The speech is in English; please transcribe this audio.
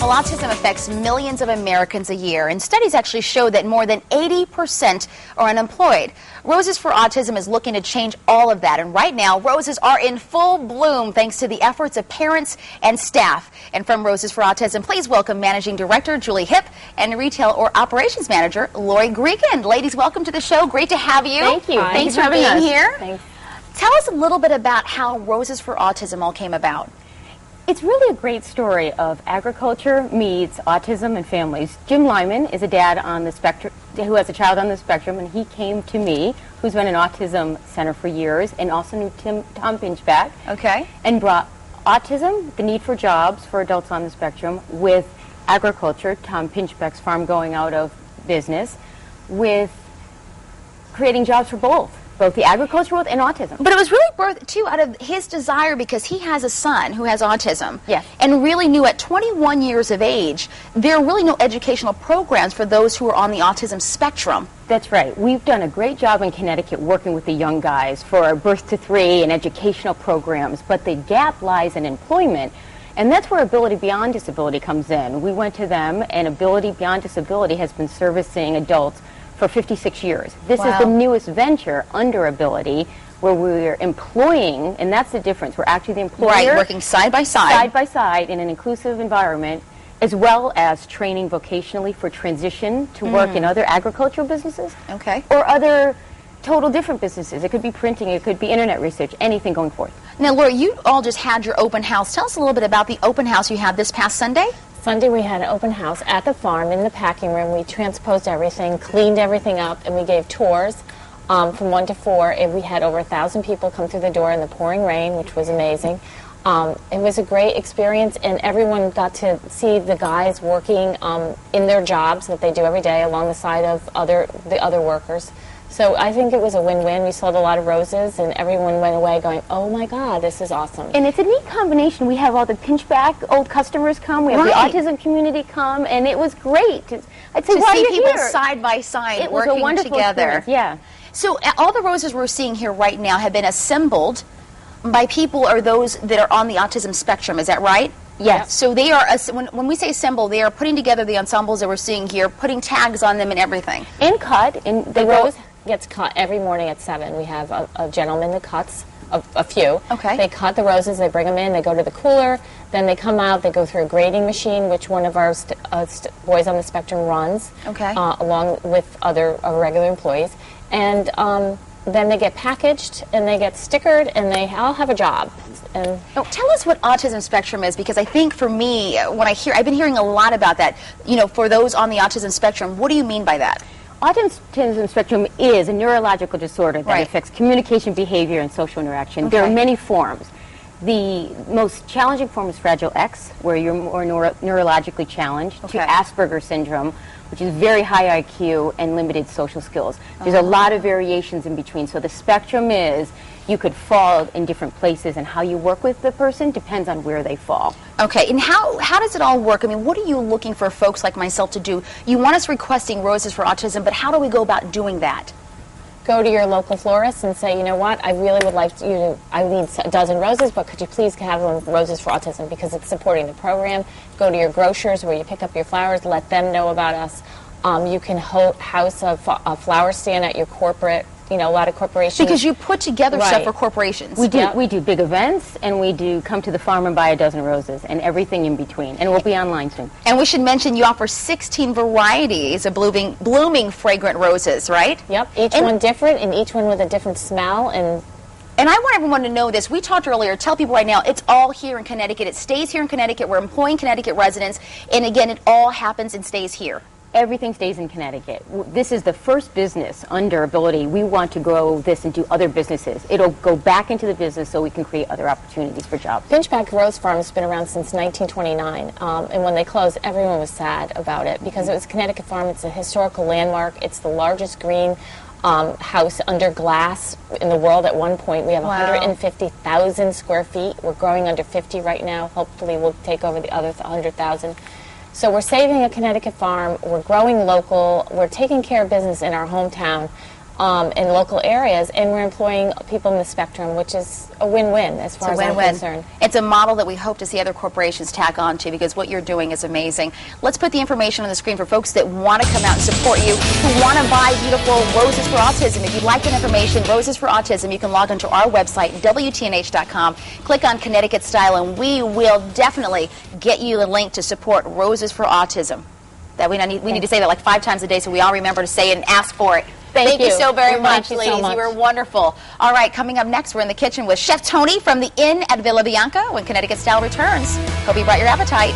Well, autism affects millions of Americans a year, and studies actually show that more than 80% are unemployed. Roses for Autism is looking to change all of that, and right now, roses are in full bloom thanks to the efforts of parents and staff. And from Roses for Autism, please welcome Managing Director Julie Hipp and Retail or Operations Manager Lori Gregan. Ladies, welcome to the show. Great to have you. Thank you. Thanks for being here. Thanks. Tell us a little bit about how Roses for Autism all came about. It's really a great story of agriculture meets autism and families. Jim Lyman is a dad on the spectrum who has a child on the spectrum, and he came to me, who's run an autism center for years, and also knew Tom Pinchback. Okay. And brought autism, the need for jobs for adults on the spectrum, with agriculture, Tom Pinchback's farm going out of business, with creating jobs for both the agriculture world and autism. But it was really birthed, too, out of his desire, because he has a son who has autism. Yes. And really knew at 21 years of age, there are really no educational programs for those who are on the autism spectrum. That's right. We've done a great job in Connecticut working with the young guys for birth to 3 and educational programs, but the gap lies in employment. And that's where Ability Beyond Disability comes in. We went to them, and Ability Beyond Disability has been servicing adults for 56 years. This is the newest venture under Ability, where we're employing, and that's the difference. We're actually the employer. Right, working side by side. Side by side in an inclusive environment, as well as training vocationally for transition to work in other agricultural businesses. Okay. Or other total different businesses. It could be printing, it could be internet research, anything going forth. Now, Laura, you all just had your open house. Tell us a little bit about the open house you had this past Sunday. Sunday we had an open house at the farm in the packing room. We transposed everything, cleaned everything up, and we gave tours from 1 to 4. And we had over 1,000 people come through the door in the pouring rain, which was amazing. It was a great experience, and everyone got to see the guys working in their jobs that they do every day along the side of the other workers. So I think it was a win-win. We sold a lot of roses, and everyone went away going, oh my God, this is awesome. And it's a neat combination. We have all the Pinchback old customers come, we have the autism community come, and it was great. I'd say, to see people here? side by side It was working a wonderful together. Experience. Yeah. So all the roses we're seeing here right now have been assembled by people or those that are on the autism spectrum. Is that right? Yes. So they are, when we say assemble, they are putting together the ensembles that we're seeing here, putting tags on them and everything. And cut. And the rose gets cut every morning at 7. We have a gentleman that cuts a few. Okay. They cut the roses, they bring them in, they go to the cooler, then they come out, they go through a grading machine, which one of our boys on the spectrum runs, along with other regular employees. And then they get packaged, and they get stickered, and they all have a job. And now, tell us what Autism Spectrum is, because I think for me, when I've been hearing a lot about that, you know, for those on the autism spectrum, what do you mean by that? Autism spectrum is a neurological disorder that affects communication, behavior, and social interaction. There are many forms. The most challenging form is Fragile X, where you're more neurologically challenged, to Asperger's syndrome, which is very high IQ and limited social skills. There's a lot of variations in between. So the spectrum is, you could fall in different places, and how you work with the person depends on where they fall. Okay, and how does it all work? I mean, what are you looking for folks like myself to do? You want us requesting roses for autism, but how do we go about doing that? Go to your local florist and say, you know what, I really would like I need a dozen roses, but could you please have them Roses for Autism, because it's supporting the program. Go to your grocers where you pick up your flowers, let them know about us. You can house a flower stand at your corporate, you know, a lot of corporations. Because you put together stuff for corporations. We do big events, and we do come to the farm and buy a dozen roses, and everything in between. And we'll be online soon. And we should mention you offer 16 varieties of blooming fragrant roses, right? Yep, each one different, and each one with a different smell. And I want everyone to know this. We talked earlier. Tell people right now, it's all here in Connecticut. It stays here in Connecticut. We're employing Connecticut residents. And again, it all happens and stays here. Everything stays in Connecticut. This is the first business under Ability. We want to grow this into other businesses. It'll go back into the business so we can create other opportunities for jobs. Pinchback Rose Farm has been around since 1929, and when they closed, everyone was sad about it because it was a Connecticut farm. It's a historical landmark. It's the largest green house under glass in the world at one point. We have 150,000 square feet. We're growing under 50 right now. Hopefully we'll take over the other 100,000. So we're saving a Connecticut farm, we're growing local, we're taking care of business in our hometown, in local areas, and we're employing people in the spectrum, which is a win-win as far as I'm concerned. It's a model that we hope to see other corporations tag on to, because what you're doing is amazing. Let's put the information on the screen for folks that want to come out and support you, who want to buy beautiful Roses for Autism. If you'd like that information, Roses for Autism, you can log onto our website, WTNH.com, click on Connecticut Style, and we will definitely get you the link to support Roses for Autism. That we need to say that like 5 times a day so we all remember to say it and ask for it. Thank you so very much, ladies. You were wonderful. All right, coming up next, we're in the kitchen with Chef Tony from the Inn at Villa Bianca when Connecticut Style returns. Hope you brought your appetite.